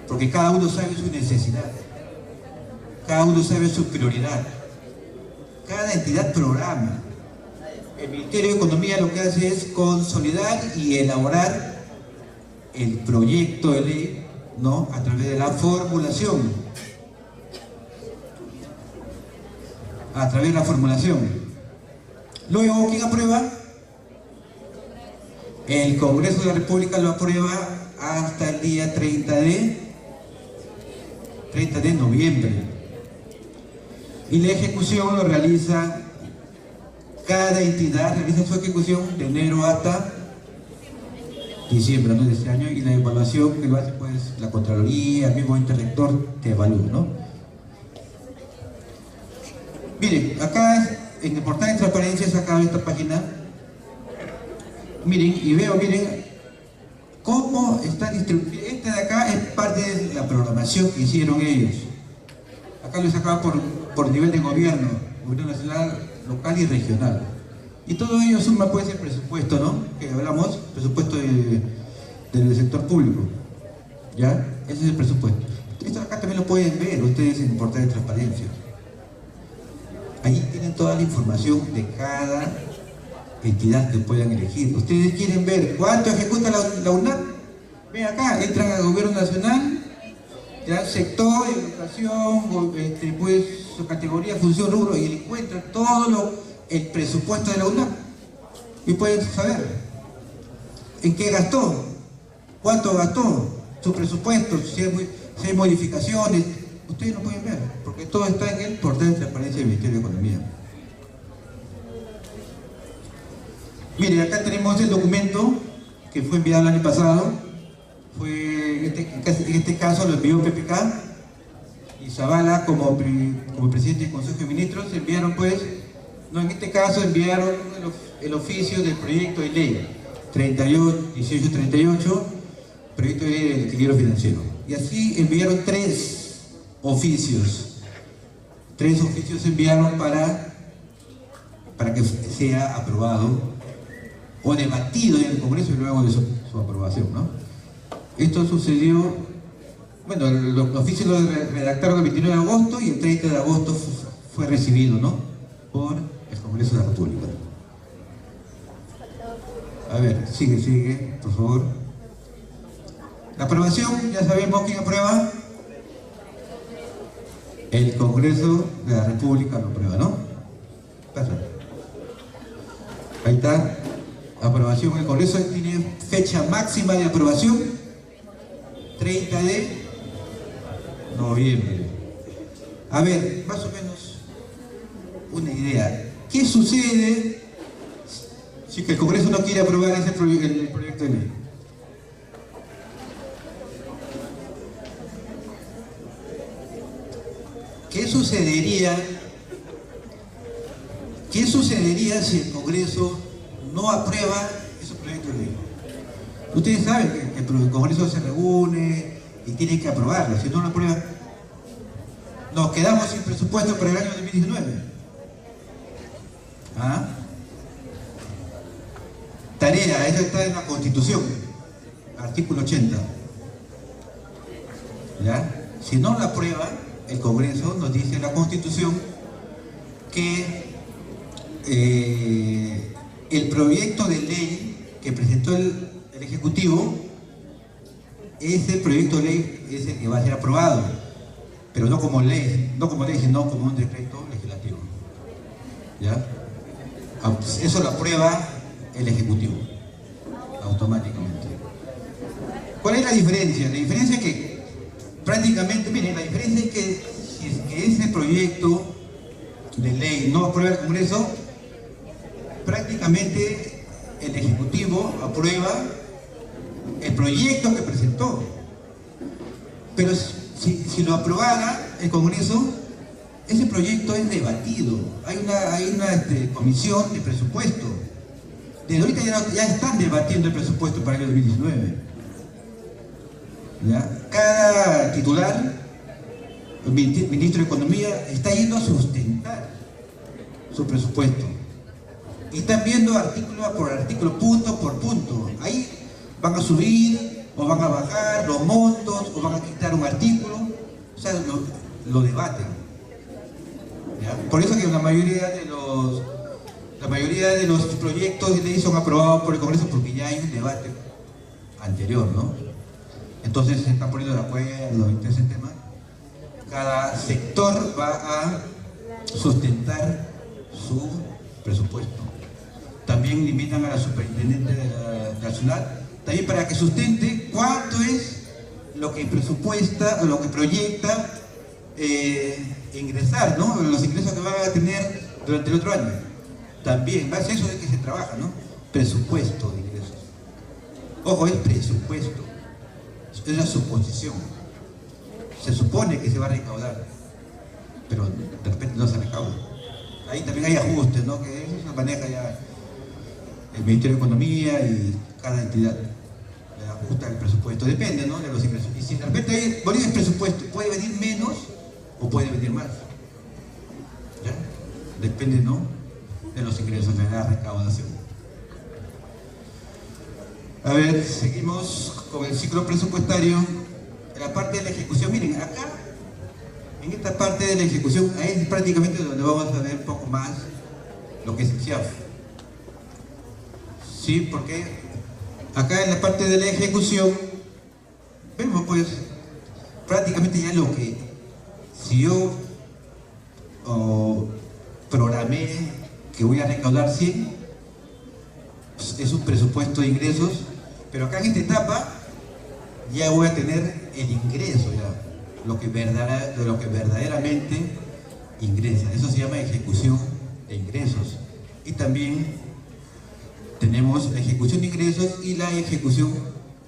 porque cada uno sabe su necesidad, cada uno sabe su prioridad. Cada entidad programa. El Ministerio de Economía lo que hace es consolidar y elaborar el proyecto de ley, ¿no?, a través de la formulación. A través de la formulación. Luego, ¿quién aprueba? El Congreso de la República lo aprueba hasta el día 30 de noviembre. Y la ejecución lo realiza, cada entidad realiza su ejecución de enero hasta diciembre, ¿no?, de este año, y la evaluación que lo hace pues la Contraloría, el mismo ente rector te evalúa, ¿no? Miren, acá en el portal de transparencia he sacado esta página, miren, y veo, miren, cómo está distribuido. Esta de acá es parte de la programación que hicieron ellos. Acá lo he sacado por nivel de gobierno nacional, local y regional. Y todo ello suma pues el presupuesto, ¿no?, que hablamos, presupuesto del sector público. ¿Ya? Ese es el presupuesto. Esto acá también lo pueden ver ustedes en el portal de transparencia. Ahí tienen toda la información de cada entidad que puedan elegir. Ustedes quieren ver cuánto ejecuta la UNAP. Ven acá, entran al gobierno nacional, ya, sector, educación, pues su categoría, función, rubro, y encuentran todo el presupuesto de la UNAP. Y pueden saber en qué gastó, cuánto gastó, su presupuesto, si hay modificaciones. Ustedes lo pueden ver, porque todo está en el portal de transparencia del Ministerio de Economía. Mire, acá tenemos el documento que fue enviado el año pasado. En este caso lo envió PPK y Zavala como presidente del Consejo de Ministros enviaron pues, no, en este caso enviaron el oficio del proyecto de ley 1838, proyecto de ley del equilibrio financiero. Y así enviaron tres oficios enviaron para que sea aprobado o debatido en el Congreso y luego de su aprobación, ¿no? Esto sucedió, bueno, los oficios lo redactaron el 29 de agosto y el 30 de agosto fue recibido, ¿no?, por el Congreso de la República. A ver, sigue, por favor. La aprobación, ya sabemos quién aprueba. El Congreso de la República lo aprueba, ¿no? Pasa. Ahí está. Aprobación. El Congreso tiene fecha máxima de aprobación, 30 de noviembre. A ver, más o menos una idea. ¿Qué sucede si el Congreso no quiere aprobar el proyecto de ley? ¿Qué sucedería si el Congreso no aprueba ese proyecto de ley? Ustedes saben que el Congreso se reúne y tiene que aprobarlo. Si no lo aprueba, nos quedamos sin presupuesto para el año 2019. ¿Ah? Tarea, eso está en la Constitución, artículo 80. ¿Ya? Si no la aprueba, el Congreso nos dice en la Constitución que el proyecto de ley que presentó el Ejecutivo, ese proyecto de ley es el que va a ser aprobado, pero no como ley, sino como un decreto legislativo. ¿Ya? Eso lo aprueba el Ejecutivo automáticamente. ¿Cuál es la diferencia? La diferencia es que prácticamente, miren, la diferencia es que si es que ese proyecto de ley no aprueba el Congreso, prácticamente el Ejecutivo aprueba el proyecto que presentó. Pero si lo aprobara el Congreso, ese proyecto es debatido. Hay una comisión de presupuesto. Desde ahorita ya están debatiendo el presupuesto para el año 2019. ¿Ya? Cada titular, el ministro de Economía, está yendo a sustentar su presupuesto. Y están viendo artículo por artículo, punto por punto. Ahí van a subir o van a bajar los montos o van a quitar un artículo. O sea, lo debaten. ¿Ya? Por eso que la mayoría de los proyectos de ley son aprobados por el Congreso, porque ya hay un debate anterior, ¿no? Entonces se están poniendo de acuerdo en ese tema. Cada sector va a sustentar su presupuesto. También también limitan a la superintendente de la ciudad, también para que sustente cuánto es lo que presupuesta o lo que proyecta ingresar, ¿no? Los ingresos que van a tener durante el otro año. También, base a eso es que se trabaja, ¿no? Presupuesto de ingresos. Ojo, es presupuesto, es una suposición. Se supone que se va a recaudar, pero de repente no se recauda. Ahí también hay ajustes, ¿no? Que eso se maneja ya el Ministerio de Economía y cada entidad ajusta el presupuesto, depende, ¿no? De los ingresos. Y si de repente hay Bolivia es presupuesto, puede venir menos o puede venir más. ¿Ya? Depende, ¿no? De los ingresos, de la recaudación. A ver, seguimos con el ciclo presupuestario. En la parte de la ejecución, miren, acá, en esta parte de la ejecución, ahí es prácticamente donde vamos a ver un poco más lo que es el CIAF. Sí, porque acá en la parte de la ejecución, vemos pues prácticamente ya lo que, si yo programé que voy a recaudar 100, pues es un presupuesto de ingresos, pero acá en esta etapa ya voy a tener el ingreso, ya, lo que verdaderamente ingresa. Eso se llama ejecución de ingresos. Y también tenemos la ejecución de ingresos y la ejecución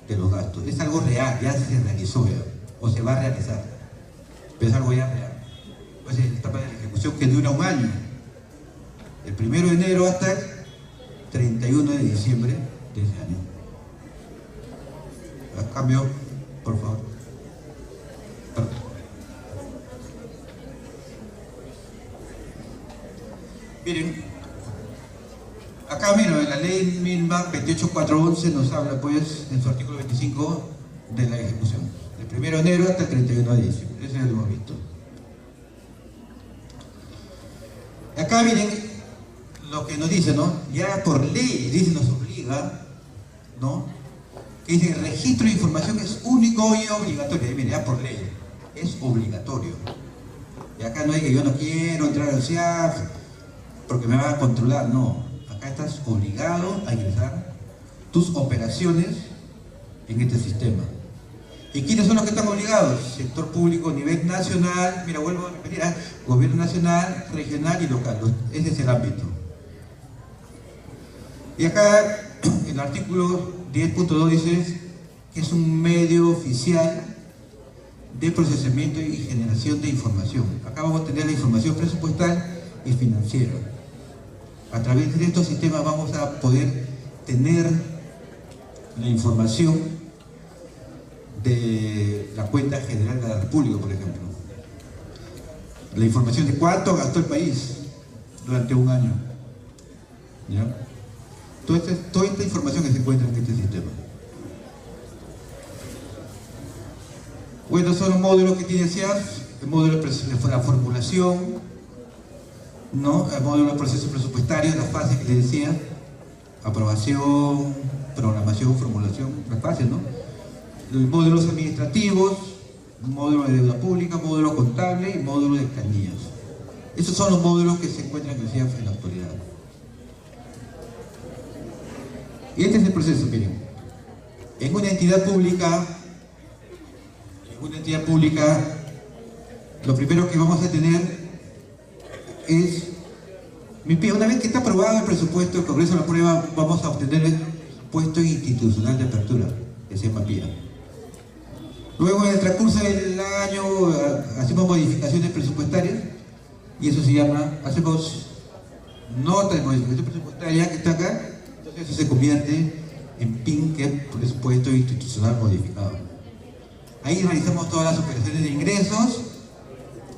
de los gastos. Es algo real, ya se realizó ya, o se va a realizar, pero es algo ya real. Pues es la etapa de la ejecución que dura un año, el 1 de enero hasta el 31 de diciembre de ese año. A cambio, por favor. Perdón. Miren, acá miren, en la ley misma 28411 nos habla pues en su artículo 25 de la ejecución, del 1 de enero hasta el 31 de diciembre, ese lo hemos visto. Acá miren lo que nos dice, ¿no? Ya por ley, dice, nos obliga, ¿no? Que dice, el registro de información es único y obligatorio. Y miren, ya por ley, es obligatorio. Y acá no hay que yo no quiero entrar al CIAF porque me van a controlar, no. Acá estás obligado a ingresar tus operaciones en este sistema. ¿Y quiénes son los que están obligados? Sector público a nivel nacional, mira, vuelvo a repetir, gobierno nacional, regional y local. Ese es el ámbito. Y acá, el artículo 10.2 dice que es un medio oficial de procesamiento y generación de información. Acá vamos a tener la información presupuestal y financiera. A través de estos sistemas vamos a poder tener la información de la cuenta general de la República, por ejemplo. La información de cuánto gastó el país durante un año. ¿Ya? Toda esta información que se encuentra en este sistema. Bueno, son los módulos que tiene CIAF, el módulo de la formulación, ¿no? El módulo de proceso presupuestario, las fases que les decía, aprobación, programación, formulación, las fases, ¿no? Los módulos administrativos, módulo de deuda pública, módulo contable y módulo de planillas. Esos son los módulos que se encuentran en el CIAF en la actualidad. Y este es el proceso, miren. En una entidad pública, lo primero que vamos a tener es, una vez que está aprobado el presupuesto, el Congreso lo aprueba, vamos a obtener el puesto institucional de apertura, que se llama PIA. Luego, en el transcurso del año, hacemos modificaciones presupuestarias, y eso se llama, hacemos nota de modificación presupuestaria que está acá. Eso se convierte en PIN, que es presupuesto institucional modificado. Ahí realizamos todas las operaciones de ingresos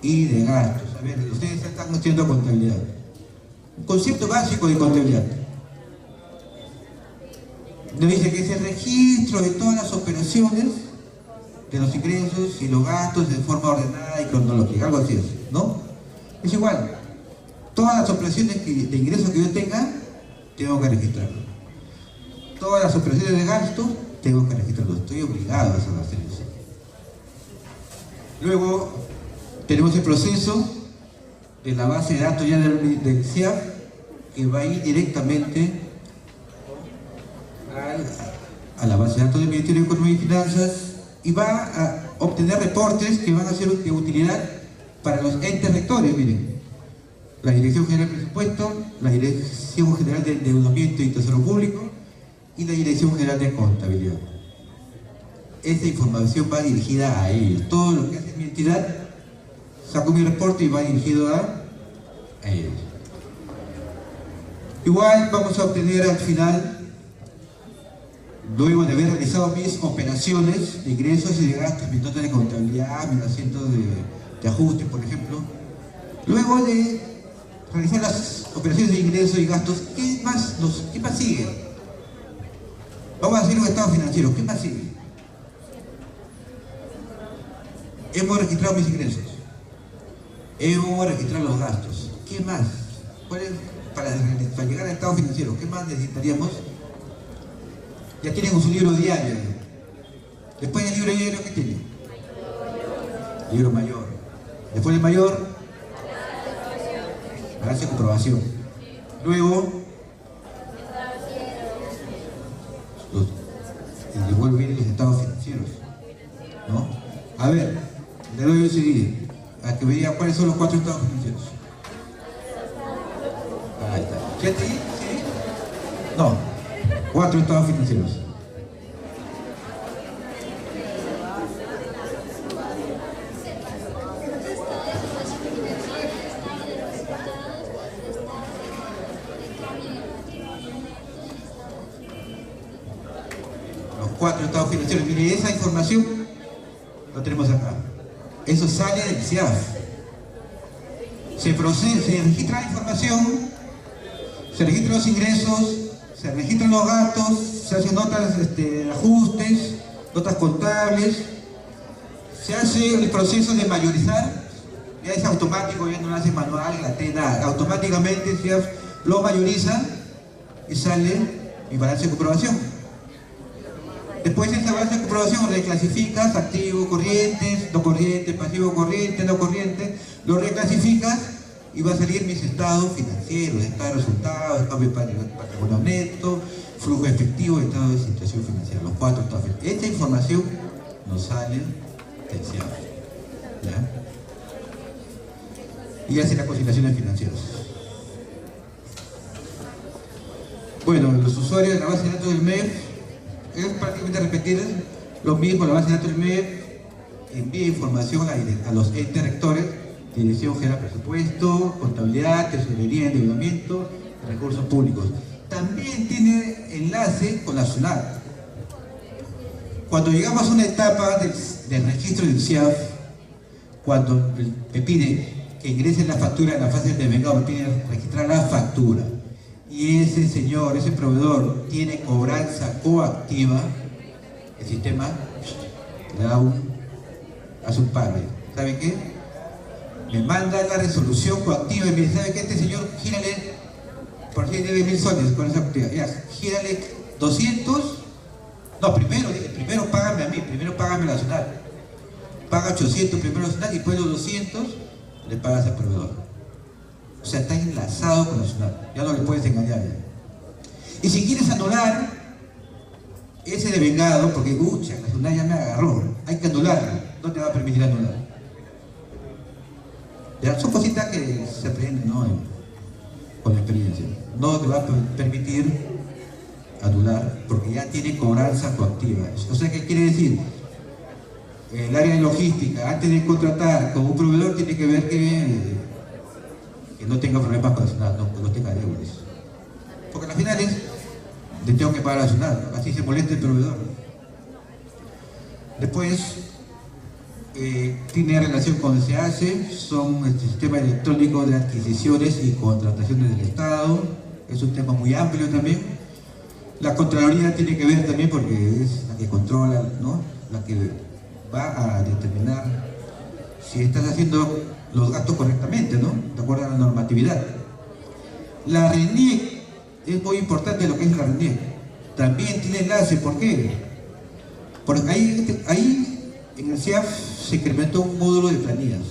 y de gastos. A ver, ustedes están haciendo contabilidad. Un concepto básico de contabilidad. Nos dice que es el registro de todas las operaciones de los ingresos y los gastos de forma ordenada y cronológica, algo así es, ¿no? Es igual. Todas las operaciones de ingresos que yo tenga, tengo que registrarlo. Todas las operaciones de gasto, tengo que registrarlo. Estoy obligado a hacer eso. Luego, tenemos el proceso de la base de datos ya del CIAF, que va a ir directamente a la base de datos del Ministerio de Economía y Finanzas y va a obtener reportes que van a ser de utilidad para los entes rectores, miren. La Dirección General de Presupuesto, la Dirección General de Endeudamiento y Tesoro Público y la Dirección General de Contabilidad. Esta información va dirigida a ellos. Todo lo que hace mi entidad, saco mi reporte y va dirigido a ellos. Igual vamos a obtener al final, luego de haber realizado mis operaciones de ingresos y de gastos, mis notas de contabilidad, mis asientos de ajuste, por ejemplo, luego de realizar las operaciones de ingresos y gastos, ¿qué más sigue? Vamos a decir los estados financieros, ¿qué más sigue? Hemos registrado mis ingresos, hemos registrado los gastos, ¿qué más? Para llegar al estado financiero, ¿qué más necesitaríamos? Ya tienen su libro diario. Después del libro diario, ¿qué tienen? Libro mayor. Después del mayor, balance de comprobación. Luego, y luego vienen los estados financieros, ¿no? A ver, le doy un seguido a que me diga cuáles son los 4 estados financieros. Ahí está. ¿7? ¿Sí? No, 4 estados financieros. Los 4 estados financieros. Mire, esa información lo tenemos acá. Eso sale del CIAF. Se registra la información, se registran los ingresos, se registran los gastos, se hacen notas de ajustes, notas contables, se hace el proceso de mayorizar, ya es automático, ya no lo hace manual, la nada, automáticamente CIAF lo mayoriza y sale mi balance de comprobación. Después de esa balance de comprobación reclasificas activo, corrientes, no corriente, pasivo, corriente, no corriente, lo reclasificas y va a salir mis estados financieros, estado de resultados, estado de patrimonio neto, flujo efectivo, estado de situación financiera, los 4 estados financieros. Esta información nos sale del CIAF, ¿ya? Y hace las conciliaciones financieras. Bueno, los usuarios de la base de datos del MEF es prácticamente repetir lo mismo. La base de datos del MEF envía información a los entes rectores, Dirección General de Presupuesto, Contabilidad, Tesorería, Endeudamiento, Recursos Públicos. También tiene enlace con la SUNAT. Cuando llegamos a una etapa del registro del CIAF, cuando me pide que ingrese la factura en la fase de mercado, me pide registrar la factura, y ese señor, ese proveedor tiene cobranza coactiva, el sistema le da hace un par de, ¿sabe qué? Me manda la resolución coactiva y me dice, ¿sabe qué? Este señor, gírale, por si debe 1000 soles con esa coactiva, ya, gírale 200, no, primero págame a mí, primero págame la SUNAT, paga 800 primero la SUNAT y después los 200 le pagas al proveedor. O sea, está enlazado con la SUNAT, ya no le puedes engañar ya. Y si quieres anular ese devengado, porque pucha, la SUNAT ya me agarró, hay que anularlo, no te va a permitir anular. Ya, son cositas que se aprenden, ¿no? Con la experiencia. No te va a permitir anular porque ya tiene cobranza coactiva. O sea, ¿qué quiere decir? El área de logística, antes de contratar con un proveedor, tiene que ver que no tenga problemas con la SUNAT, no tenga deudas. Porque al final le tengo que pagar a la SUNAT, así se molesta el proveedor. Después, tiene relación con SEACE, son el sistema electrónico de adquisiciones y contrataciones del Estado, es un tema muy amplio también. La Contraloría tiene que ver también porque es la que controla, ¿no? La que va a determinar si estás haciendo los gastos correctamente, ¿no? De acuerdo a la normatividad. La RENIEC, es muy importante lo que es la RENIEC, también tiene enlace. ¿Por qué? Porque ahí en el CIAF se incrementó un módulo de planillas,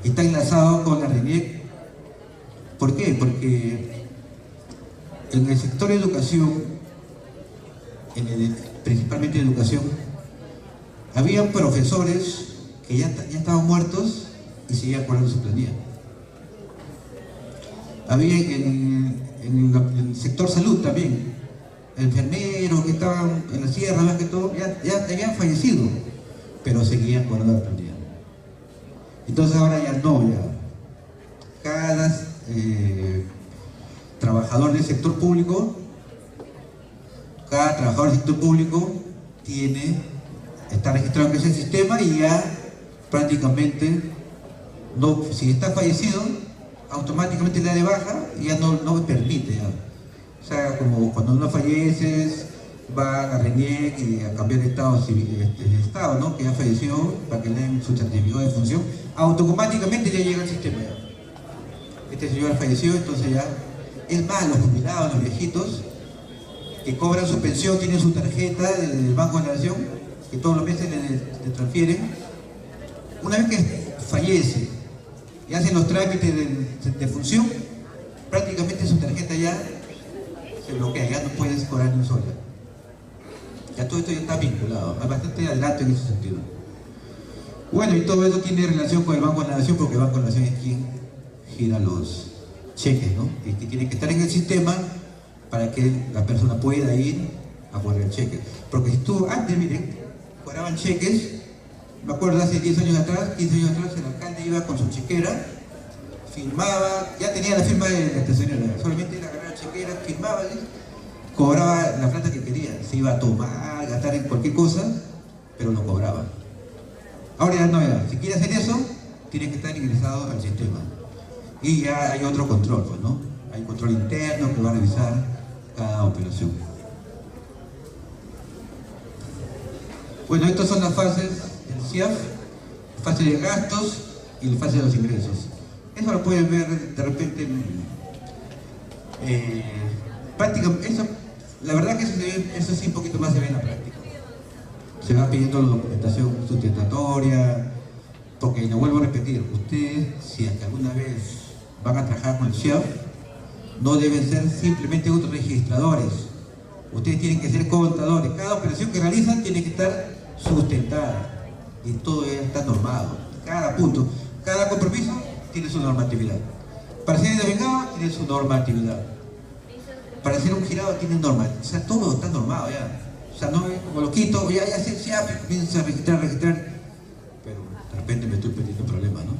está enlazado con la RENIEC. ¿Por qué? Porque en el sector de educación principalmente en educación, había profesores que ya estaban muertos y seguían cobrando su planilla. Había en el sector salud también, enfermeros que estaban en la sierra, más que todo, ya habían fallecido, pero seguían cobrando la planilla. Entonces ahora ya no, cada trabajador del sector público, está registrado en ese sistema y ya prácticamente, si está fallecido, automáticamente le da de baja y ya no permite. Ya. O sea, como cuando uno fallece, va a RENIEC y a cambiar de estado civil, ¿no? Que ya falleció, para que le den su certificado de función, automáticamente ya llega al sistema. Ya. Este señor falleció, entonces ya, es más, los jubilados, los viejitos, que cobran su pensión, tienen su tarjeta del Banco de la Nación, que todos los meses le transfieren. Una vez que fallece y hacen los trámites de función, prácticamente su tarjeta ya se bloquea, ya no puedes cobrar ni un sol. Ya todo esto ya está vinculado, hay bastante adelanto en ese sentido. Bueno, y todo eso tiene relación con el Banco de la Nación, porque el Banco de la Nación es quien gira los cheques, ¿no? Y que tiene que estar en el sistema para que la persona pueda ir a poner el cheque. Porque si tú antes, miren, cobraban cheques, me acuerdo hace 10 años atrás, 15 años atrás, el alcalde iba con su chequera, firmaba, ya tenía la firma de la tesorera, solamente era agarrar la chequera, firmaba, cobraba la plata que quería, se iba a tomar, a gastar en cualquier cosa, pero lo cobraba. Ahora ya no, si quiere hacer eso, tiene que estar ingresado al sistema. Y ya hay otro control, pues, ¿no? Hay control interno que va a revisar cada operación. Bueno, estas son las fases del CIAF, fase de gastos y la fase de los ingresos. Eso lo pueden ver de repente prácticamente, la verdad que eso sí un poquito más se ve en la práctica. Se va pidiendo la documentación sustentatoria, porque lo vuelvo a repetir, ustedes, si hasta alguna vez van a trabajar con el CIAF, no deben ser simplemente registradores. Ustedes tienen que ser contadores. Cada operación que realizan tiene que estar sustentada y todo está normado. Cada punto, cada compromiso tiene su normatividad. Para ser devengado tiene su normatividad. Para ser un girado tiene normatividad. O sea, todo está normado ya. O sea, no es como lo quito, ya piensa registrar, pero de repente me estoy perdiendo problemas, ¿no?